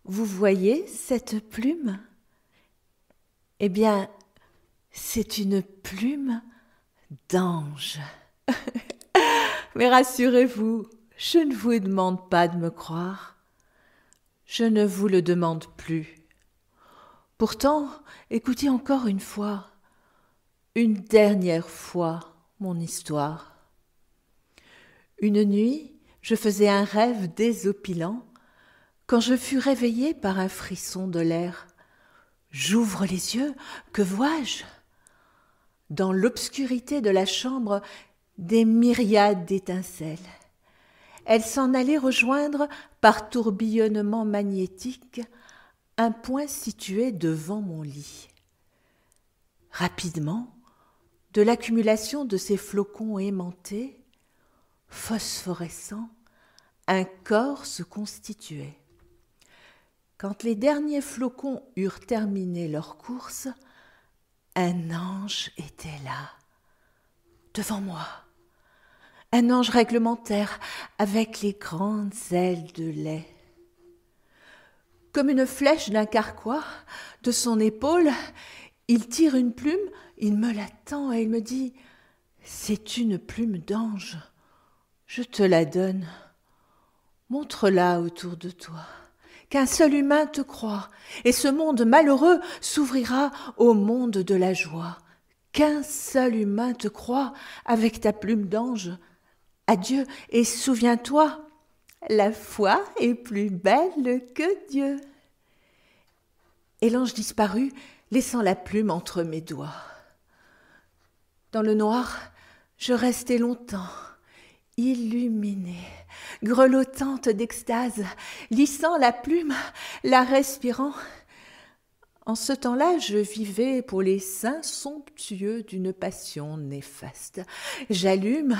Vous voyez cette plume? Eh bien, c'est une plume d'ange. Mais rassurez-vous, je ne vous demande pas de me croire. Je ne vous le demande plus. Pourtant, écoutez encore une dernière fois, mon histoire. Une nuit, je faisais un rêve désopilant quand je fus réveillée par un frisson de l'air. J'ouvre les yeux, que vois-je? Dans l'obscurité de la chambre, des myriades d'étincelles. Elles s'en allaient rejoindre, par tourbillonnement magnétique, un point situé devant mon lit. Rapidement, de l'accumulation de ces flocons aimantés, phosphorescents, un corps se constituait. Quand les derniers flocons eurent terminé leur course, un ange était là, devant moi. Un ange réglementaire avec les grandes ailes de lait. Comme une flèche d'un carquois, de son épaule, il tire une plume, il me la tend et il me dit « C'est une plume d'ange, je te la donne. Montre-la autour de toi, qu'un seul humain te croie, et ce monde malheureux s'ouvrira au monde de la joie. Qu'un seul humain te croie avec ta plume d'ange. Adieu, et souviens-toi, la foi est plus belle que Dieu. » Et l'ange disparut, laissant la plume entre mes doigts. Dans le noir, je restai longtemps, illuminée, grelottante d'extase, lissant la plume, la respirant. En ce temps-là, je vivais pour les seins somptueux d'une passion néfaste. J'allume,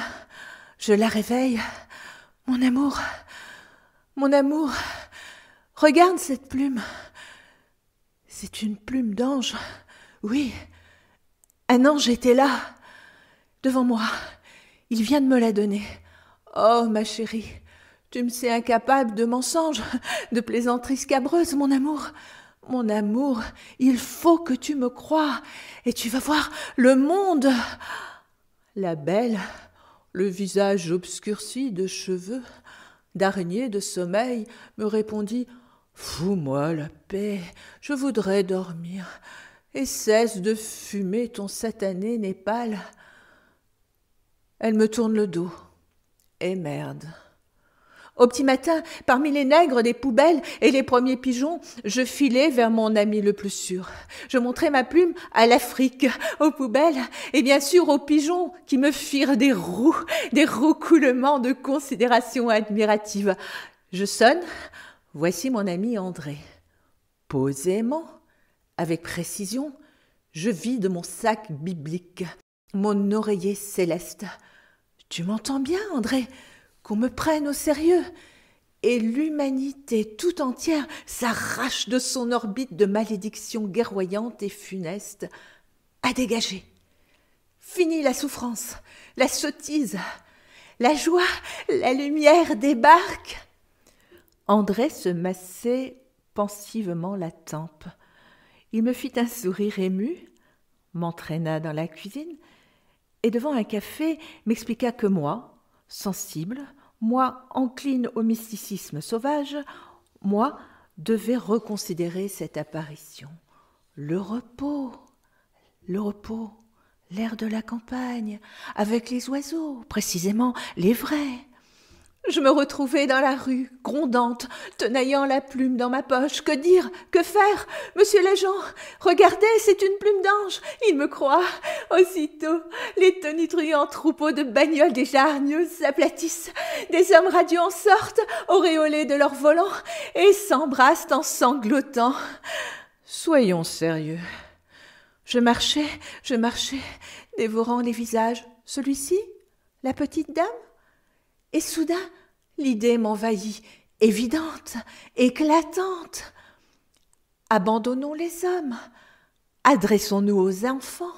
je la réveille. Mon amour, regarde cette plume. C'est une plume d'ange. Oui, un ange était là, devant moi. Il vient de me la donner. Oh, ma chérie, tu me sais incapable de mensonges, de plaisanteries scabreuses, mon amour. Mon amour, il faut que tu me croies, et tu vas voir le monde. La belle, le visage obscurci de cheveux, d'araignée de sommeil, me répondit « Fous-moi la paix, je voudrais dormir, et cesse de fumer ton satané népal. » Elle me tourne le dos, et merde. Au petit matin, parmi les nègres des poubelles et les premiers pigeons, je filai vers mon ami le plus sûr. Je montrai ma plume à l'Afrique, aux poubelles, et bien sûr aux pigeons qui me firent des roucoulements de considération admirative. Je sonne, voici mon ami André. Posément, avec précision, je vide mon sac biblique, mon oreiller céleste. Tu m'entends bien, André ? Qu'on me prenne au sérieux, et l'humanité tout entière s'arrache de son orbite de malédictions guerroyantes et funestes. À dégager. Fini la souffrance, la sottise, la joie, la lumière débarque. André se massait pensivement la tempe. Il me fit un sourire ému, m'entraîna dans la cuisine, et devant un café m'expliqua que moi, sensible, moi encline au mysticisme sauvage, moi devais reconsidérer cette apparition. Le repos, l'air de la campagne, avec les oiseaux, précisément les vrais. Je me retrouvai dans la rue, grondante, tenaillant la plume dans ma poche. Que dire? Que faire? Monsieur l'agent, regardez, c'est une plume d'ange. Il me croit. Aussitôt, les tonitruants troupeaux de bagnoles déjà hargneuses s'aplatissent. Des hommes radiants sortent, auréolés de leurs volants, et s'embrassent en sanglotant. Soyons sérieux. Je marchais, dévorant les visages. Celui-ci? La petite dame? Et soudain, l'idée m'envahit, évidente, éclatante. Abandonnons les hommes, adressons-nous aux enfants.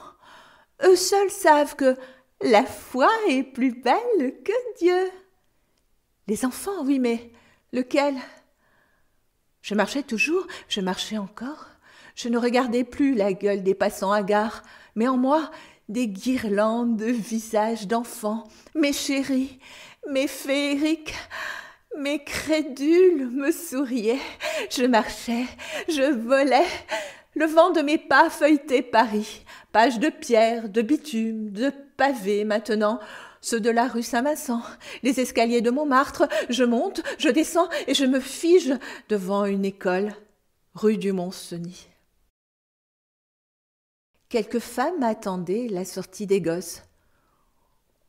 Eux seuls savent que la foi est plus belle que Dieu. Les enfants, oui, mais lequel? Je marchais toujours, je marchais encore. Je ne regardais plus la gueule des passants hagards, mais en moi, des guirlandes de visages d'enfants, mes chéris, mes féeriques, mes crédules me souriaient. Je marchais, je volais. Le vent de mes pas feuilletait Paris, pages de pierre, de bitume, de pavés maintenant, ceux de la rue Saint-Vincent, les escaliers de Montmartre. Je monte, je descends et je me fige devant une école, rue du Mont-Cenis. Quelques femmes attendaient la sortie des gosses.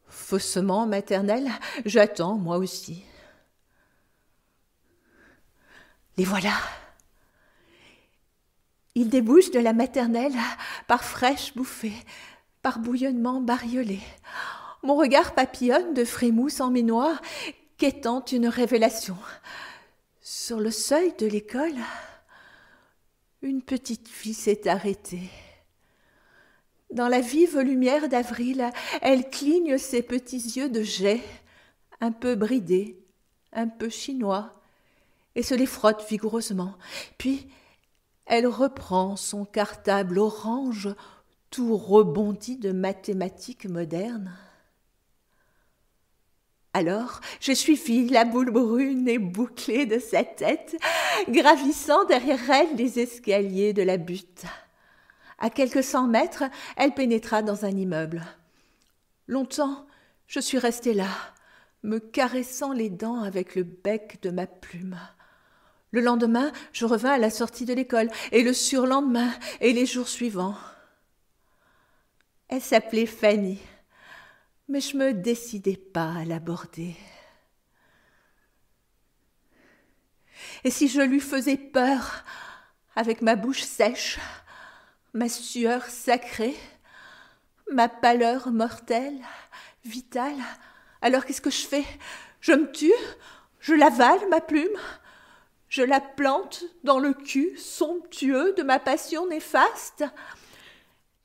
Faussement maternelle, j'attends moi aussi. Les voilà. Ils débouchent de la maternelle par fraîches bouffées, par bouillonnement bariolé. Mon regard papillonne de frémousse en minois, quêtant une révélation. Sur le seuil de l'école, une petite fille s'est arrêtée. Dans la vive lumière d'avril, elle cligne ses petits yeux de jais, un peu bridés, un peu chinois, et se les frotte vigoureusement. Puis, elle reprend son cartable orange, tout rebondi de mathématiques modernes. Alors, je suivis la boule brune et bouclée de sa tête, gravissant derrière elle les escaliers de la butte. À quelques 100 mètres, elle pénétra dans un immeuble. Longtemps, je suis restée là, me caressant les dents avec le bec de ma plume. Le lendemain, je revins à la sortie de l'école, et le surlendemain, et les jours suivants. Elle s'appelait Fanny, mais je me décidais pas à l'aborder. Et si je lui faisais peur, avec ma bouche sèche, ma sueur sacrée, ma pâleur mortelle, vitale, alors qu'est-ce que je fais? Je me tue? Je l'avale, ma plume? Je la plante dans le cul somptueux de ma passion néfaste?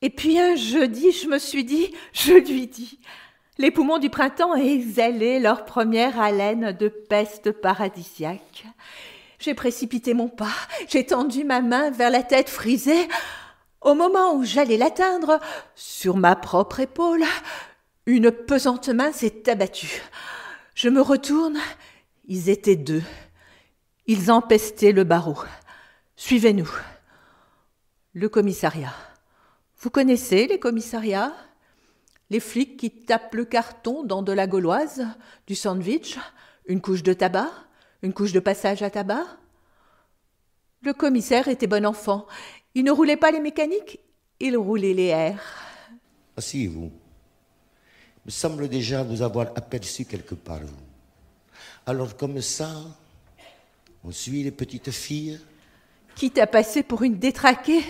Et puis un jeudi, je me suis dit, je lui dis, les poumons du printemps exhalaient leur première haleine de peste paradisiaque. J'ai précipité mon pas, j'ai tendu ma main vers la tête frisée. Au moment où j'allais l'atteindre, sur ma propre épaule, une pesante main s'est abattue. Je me retourne, ils étaient deux. Ils empestaient le barreau. Suivez-nous. Le commissariat. Vous connaissez les commissariats? Les flics qui tapent le carton dans de la gauloise, du sandwich, une couche de tabac, une couche de passage à tabac. Le commissaire était bon enfant. Il ne roulait pas les mécaniques, il roulait les airs. Asseyez-vous. Il me semble déjà vous avoir aperçu quelque part, vous. Alors comme ça, on suit les petites filles. Quitte à passer pour une détraquée,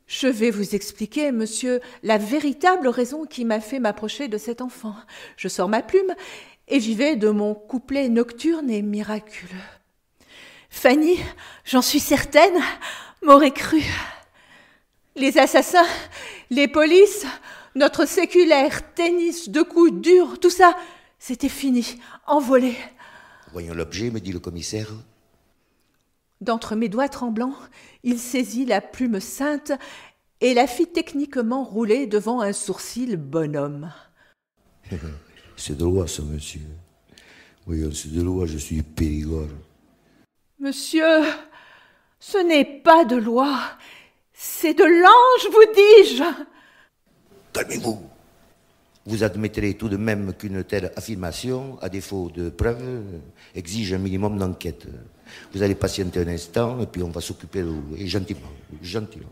je vais vous expliquer, monsieur, la véritable raison qui m'a fait m'approcher de cet enfant. Je sors ma plume et j'y vais de mon couplet nocturne et miraculeux. Fanny, j'en suis certaine, m'aurait cru. Les assassins, les polices, notre séculaire tennis de coups durs, tout ça, c'était fini, envolé. Voyons l'objet, me dit le commissaire. D'entre mes doigts tremblants, il saisit la plume sainte et la fit techniquement rouler devant un sourcil bonhomme. C'est de loi, ça, monsieur. Voyons, c'est de loi, je suis Périgord. Monsieur, ce n'est pas de loi, c'est de l'ange, vous dis-je. Calmez-vous. Vous admettrez tout de même qu'une telle affirmation, à défaut de preuves, exige un minimum d'enquête. Vous allez patienter un instant, et puis on va s'occuper de vous. Et gentiment, gentiment.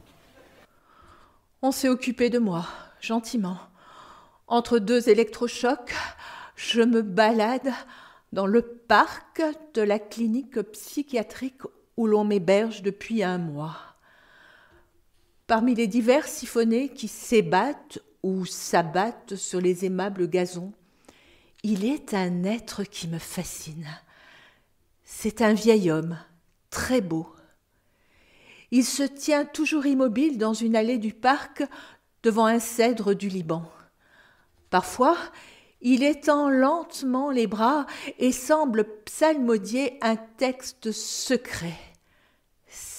On s'est occupé de moi, gentiment. Entre deux électrochocs, je me balade dans le parc de la clinique psychiatrique où l'on m'héberge depuis 1 mois. Parmi les divers siphonnés qui s'ébattent ou s'abattent sur les aimables gazons, il est un être qui me fascine. C'est un vieil homme, très beau. Il se tient toujours immobile dans une allée du parc devant un cèdre du Liban. Parfois, il étend lentement les bras et semble psalmodier un texte secret.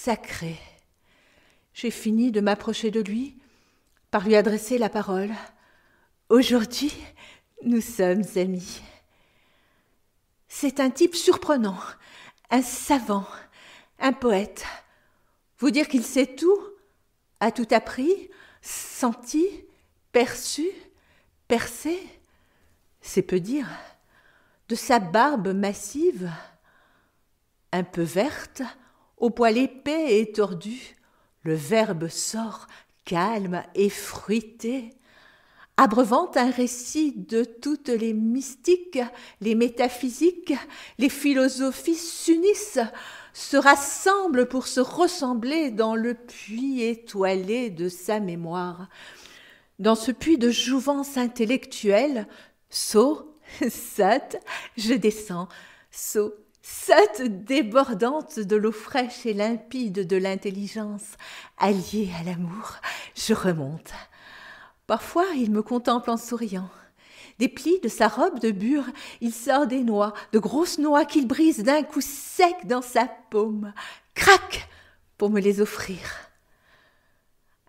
sacré. J'ai fini de m'approcher de lui, par lui adresser la parole. Aujourd'hui, nous sommes amis. C'est un type surprenant, un savant, un poète. Vous dire qu'il sait tout, a tout appris, senti, perçu, percé, c'est peu dire. De sa barbe massive, un peu verte, au poil épais et tordu, le verbe sort calme et fruité, abreuvant un récit de toutes les mystiques, les métaphysiques, les philosophies s'unissent, se rassemblent pour se ressembler dans le puits étoilé de sa mémoire. Dans ce puits de jouvence intellectuelle, sot, sotte, je descends, sot, sotte débordante de l'eau fraîche et limpide de l'intelligence, alliée à l'amour, je remonte. Parfois, il me contemple en souriant. Des plis de sa robe de bure, il sort des noix, de grosses noix qu'il brise d'un coup sec dans sa paume. Crac, pour me les offrir.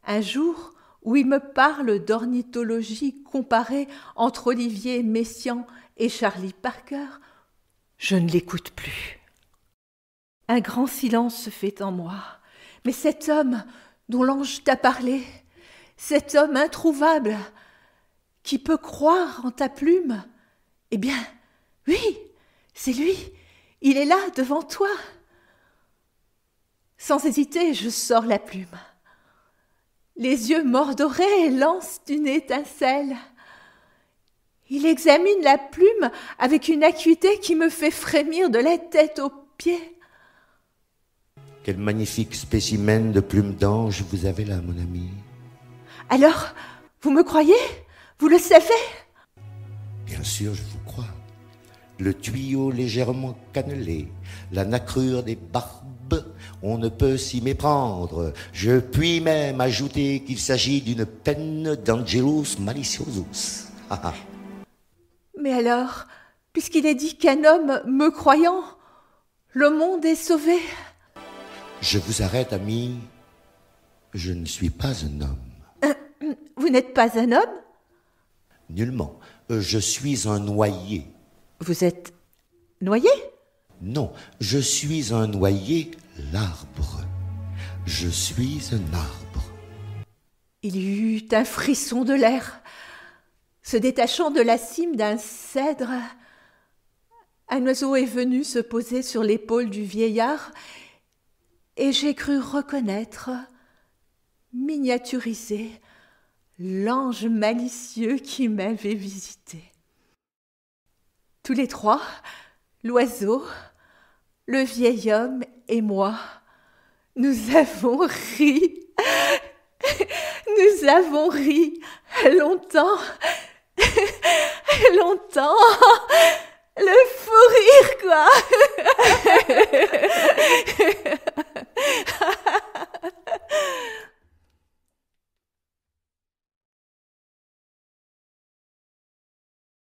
Un jour où il me parle d'ornithologie comparée entre Olivier Messiaen et Charlie Parker, je ne l'écoute plus. Un grand silence se fait en moi. Mais cet homme dont l'ange t'a parlé, cet homme introuvable, qui peut croire en ta plume, eh bien, oui, c'est lui, il est là devant toi. Sans hésiter, je sors la plume. Les yeux mordorés lancent une étincelle. Il examine la plume avec une acuité qui me fait frémir de la tête aux pieds. Quel magnifique spécimen de plume d'ange vous avez là, mon ami. Alors, vous me croyez? Vous le savez? Bien sûr, je vous crois. Le tuyau légèrement cannelé, la nacrure des barbes, on ne peut s'y méprendre. Je puis même ajouter qu'il s'agit d'une peine d'Angelus Maliciosus. Mais alors, puisqu'il est dit qu'un homme me croyant, le monde est sauvé. Je vous arrête, ami. Je ne suis pas un homme. Vous n'êtes pas un homme? Nullement. Je suis un noyer. Vous êtes noyé? Non, je suis un noyer, l'arbre. Je suis un arbre. Il y eut un frisson de l'air. Se détachant de la cime d'un cèdre, un oiseau est venu se poser sur l'épaule du vieillard, et j'ai cru reconnaître, miniaturisé, l'ange malicieux qui m'avait visité. Tous les trois, l'oiseau, le vieil homme et moi, nous avons ri. Nous avons ri longtemps, longtemps. Le fou rire, quoi.